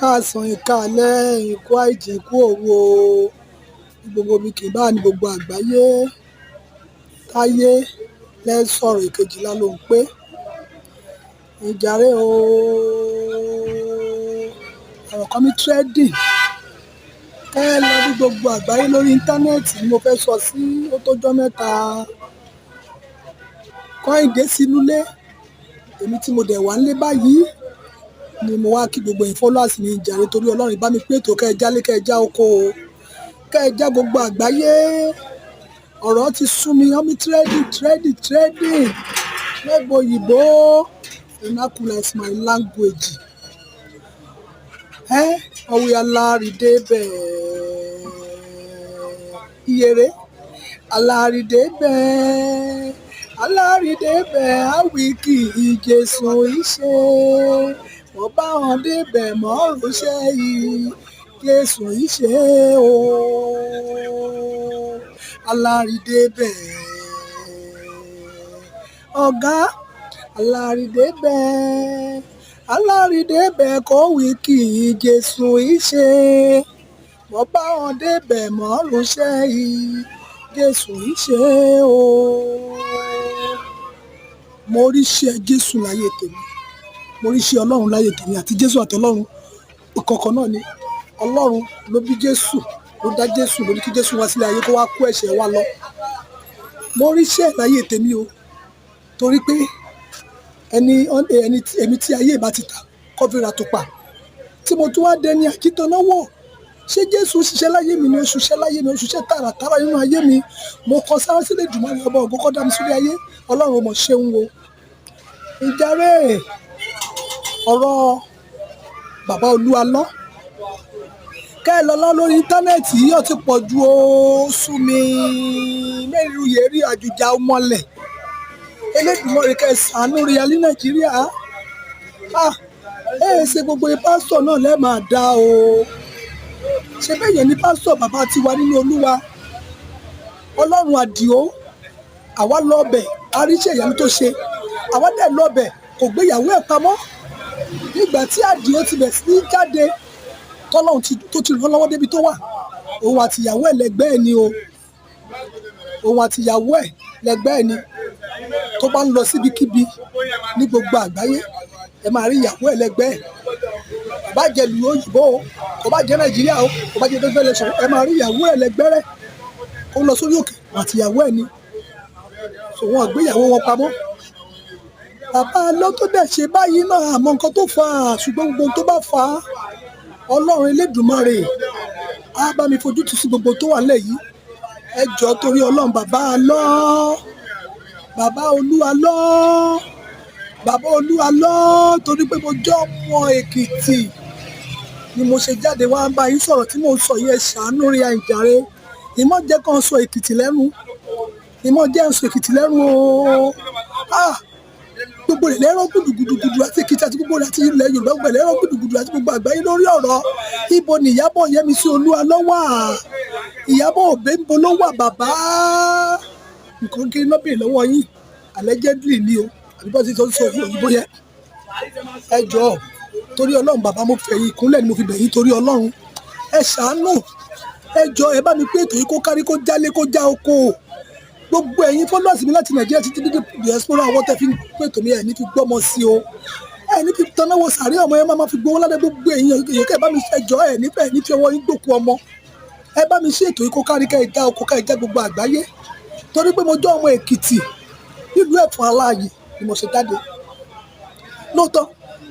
Káàsán, ìkáalẹ́, ìkú àìjí, ìkú òru o. Ní gbogbo ibikíbi ní gbogbo àgbáyé. Táyé lẹ́sọ̀rọ̀ ìkejìlá ló ń pé. Ìjàre o. Ọ̀rọ̀ kan ní trading. Kẹ́ ẹ lọ ní gbogbo àgbáyé lórí íńtánẹ́ẹ̀tì ni mo fẹ́ sọ sí. Ó tójọ́ mẹ́ta. Kọ́ìndé sínú ilé. Èmi tí mo dẹ̀ wá nílé báyìí ni mo wá kí gbogbo ẹ̀yin followers mi jàre torí Ọlọ́run bá mi pé ètò kẹ́ ẹ jálé kẹ́ ẹ já oko o. Kẹ́ ẹ já gbogbo àgbáyé. Ọ̀rọ̀ ti sún mi, wọ́n mi trading. Lẹ́gbọ̀ọ́ òyìnbó. Vernacular is my language. Ọ̀wì alárìdé bẹ́ẹ̀. Iyere. Alárìdé bẹ́ẹ̀. Alárìdé bẹ́ẹ̀. Àwíkì Jésù ìṣe. Mo bá wọn débẹ̀ mọ́ ránṣẹ́ yìí. Jésù ìṣe o. Alárìdé bẹ́ẹ̀. Ọ̀gá. Alárìdé bẹ́ẹ̀. Alárìdé bẹ́ẹ̀ kó wíkì Jésù ìṣe. Mo bá wọn débẹ̀ mọ́ ránṣẹ́ yìí. Jésù ìṣe o. Mo rí iṣẹ́ Jésù láyé tèmi. Mo rí iṣẹ́ Ọlọ́run láyé tèmi àti Jésù àti Ọlọ́run. Ìkọ̀kọ̀ náà ni Ọlọ́run ló bí Jésù, ló dá Jésù, ló ní kí Jésù wá sílé ayé kó wá kó ẹ̀ṣẹ̀ wa lọ. Mo rí iṣẹ́ láyé tèmi o. Torí pé èmi tí ayé bá ti tà kọ́fíra tó pa. Tí mo tún wá dẹni àkítọ́nà wọ̀. Ṣé Jésù ṣiṣẹ́ láyé mi ni ó ṣiṣẹ́ láyé mi, ó ṣiṣẹ́ tààràtàrà nínú ayé mi. Mo kọ sára sílẹ̀ jùmọ̀ ní ọba ògo kọ́ dá mi sílé ayé. Ọlọ́run mọ̀ ṣeun o. Ìjàre ọ̀rọ̀ bàbá Olúalọ́. Kẹ́ ẹ lọ lórí íńtánẹ́ẹ̀tì yìí ó ti pọ̀ ju o. Sú mi. Mẹ́rin yẹ̀rí àjùjà ọmọlẹ̀. Elédùmarè kẹ́ ẹ ṣàánú rí alí Nàìjíríà. Ṣe gbogbo pásítọ̀ náà lẹ́ẹ̀ máa dá o. Ṣé bẹ́ẹ̀ yẹn ni pásítọ̀ bàbá tiwa nínú Olúwa. Ọlọ́run Àdìó. Àwa lọ́bẹ̀, àríṣẹ́ ìyanu tó ṣe. Àwa dẹ̀ lọ́bẹ̀ kò gbé ìyàwó ẹ̀ pamọ́. Nígbà tí Àdìó ti bẹ̀ sí ní jáde tọ́lọ́run tó ti rán lọ́wọ́ débi tó wà. Òun àti ìyàwó ẹ̀ lẹ́gbẹ́ ẹ̀ ni o. Òun àti ìyàwó ẹ̀ lẹ́gbẹ́ ẹ̀ ni. Tó bá ń lọ síbikíbi ní gbogbo àgbáyé ẹ máa rí ìyàwó ẹ̀ lẹ́gbẹ́ ẹ̀. Kò bá jẹ́ ìlú òyìnbó o, kò bá jẹ́ Nàìjíríà o, kò bá jẹ́ fẹ́fẹ́ lẹ́sọ̀ ẹ máa rí ìyàwó ẹ̀ lẹ́gbẹ́ rẹ̀. Ó lọ sórí òkè àti ìyàwó ẹ̀ ni. So wọn gbé ìyàwó wọn pamọ́. Bàbá ló tó dẹ̀ ṣe báyìí náà àmọ́ nǹkan tó fà á ṣùgbọ́n gbogbo tó bá fà á Ọlọ́run Elédùmarè á bá mi fojú tì sí gbogbo tó wà nílẹ̀ yìí. Ẹ jọ̀ọ́ torí Ọlọ́run bàbá Alọ́. Bàbá Olúalọ́. Bàbá Olúalọ́ torí pé mo jẹ́ ọmọ Èkìtì ni mo ṣe jáde wá bá yín sọ̀rọ̀ tí mò ń sọ yẹn ṣàánú rí àìjàre. Ìmọ̀ jẹ́ kan sọ Èkìtì lẹ́nu. Ìmọ̀ jẹ́ sọ Èkìtì lẹ́nu o. Gbogbo rẹ̀ lẹ́rọ̀ gùdùgùdù àti Èkìtì àti gbogbo rẹ̀ àti ilẹ̀ Yorùbá gbogbo rẹ̀ lẹ́rọ̀ gùdùgùdù àti gbogbo àgbáyé lórí ọ̀rọ̀ ibo ni Ìyábọ̀ Yẹ́misí Olúalọ́ wà. Ìyábọ̀ Òbé ń bo ló wà bàbá. Nǹkan kí iná bèèrè lọ́wọ́ yín. Allegedly ni o. Àbí bá ti sọ òyìnbó yẹn. Ẹ jọ̀ọ́ torí Ọlọ́run bàbá mo fẹ̀yìn ìkúnlẹ̀ ni mo fi bẹ̀yìn torí Ọlọ́run. Ẹ ṣàánú. Ẹ jọ̀ọ́ ẹ bá mi pé ètò yìí kó kárí kó jálé kó já oko. Gbogbo ẹ̀yin followers mi láti Nàìjíríà títí dídí diaspora àwọn tẹ́ fi ń pè tòmí ẹ̀ ní fi gbọ́mọ sí o. Ẹ ní fi tanáwó sàárẹ̀ ọmọ yẹn máa fi gbowó ládẹ́ gbogbo ẹ̀yin kẹ́ ẹ bá mi ṣe ẹjọ́ ẹ̀ nífẹ̀ẹ́ ní fi ọwọ́ yín gbòkú ọmọ. Ẹ bá mi ṣe ètò yìí kó kárí kẹ́ ẹ já oko kẹ́ ẹ já gbogbo àgbáyé. Torí pé mo jẹ́ ọmọ Èkìtì nílùú Ẹ̀fọ̀n Aláàyè ni mo ṣe jáde. Lóòótọ́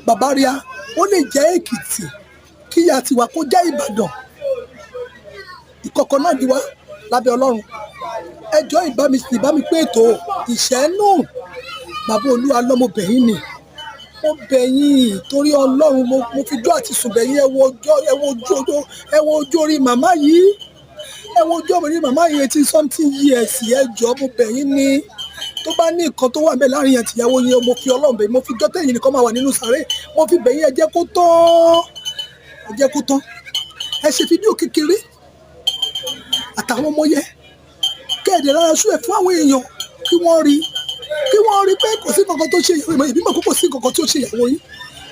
bàbá ríà ó lè jẹ́ Èkìtì kí ìyá tiwa kó jẹ́ Ìbàdàn. Ìkọ̀kọ̀ náà ni wá lábẹ́ Ọlọ́run. Ẹ jọ̀ọ́ ìbá mi pé ètò ìṣẹ́nú bàbá Olúalọ́ mo bẹ̀ yín ni. Mo bẹ̀ yín torí Ọlọ́run mo fi jọ́ àti sùn bẹ̀ yín ẹ wo ojú orí màmá yìí. Ẹ wo ojú orí màmá yìí 80 something years. Ẹ jọ̀ọ́ mo bẹ̀ yín ni. Tó bá ní nǹkan tó wà bẹ́ẹ̀ láàrin àtìyàwó yín mo fi Ọlọ́run bẹ̀ yín mo fi jọ́ tẹ̀yìn nìkan máa wà nínú sàárè mo fi bẹ̀ yín ẹ jẹ́ kó tán. Ẹ jẹ́ kó tán. Ẹ ṣe fídíò kékeré àtàwọn ọmọ yẹn kẹ́ẹ̀dẹ̀ rárá ṣú ẹ̀ fún àwọn èèyàn kí wọ́n rí pé kò sí nǹkan tó ṣe ìyàwó ìbímọ kò sí nǹkan tó ṣe ìyàwó yín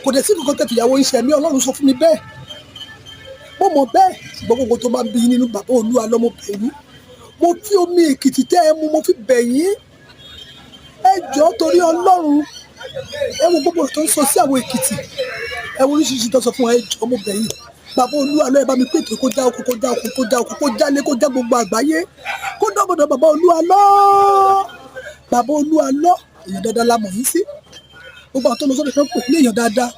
kò dẹ̀ sí nǹkan tẹ̀ fìyàwó yín ṣe ẹ̀mí Ọlọ́run sọ fún mi bẹ́ẹ̀ mọ̀ bẹ́ẹ̀ ṣùgbọ́n gbogbo tó bá bí nínú bàbá Olúwa lọ́mọ bẹ̀yìn mo fi omi Èkìtì tẹ́ ẹ mu mo fi bẹ̀yìn ẹ jọ̀ọ́ torí Ọlọ́run ẹ wo gbogbo tó ń sọ sí àwọn Èkìtì ẹ wo oríṣiríṣi tó sọ fún ẹ jọ̀ọ́ mo bẹ̀yìn bàbá Olúwa lọ ẹ bá mi pètè kó já oko kó já oko kó já oko kó jálé kó já gbogbo àgbáyé kó dọ́gbọ̀dọ̀ bàbá Olúwa lọ bàbá Olúwa lọ èèyàn dáadáa la mọ̀ yín sí gbogbo àwọn tó lọ sọ́dọ̀ tó ń pè ní èèyàn dáadáa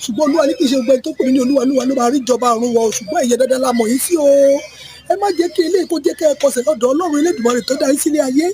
ṣùgbọ́n Olúwa ní kì í ṣe gbogbo ẹni tó pè ní Olúwa ló máa rí ìjọba ọ̀run wọ̀ ṣùgbọ́n èèyàn dáadáa la mọ̀ yín sí o ẹ má jẹ́ kí eléyìí kó jẹ́ kẹ́ ẹ kọsẹ̀ lọ́dọ̀ Ọlọ́run Elédùmarè tó dá yín sílé ayé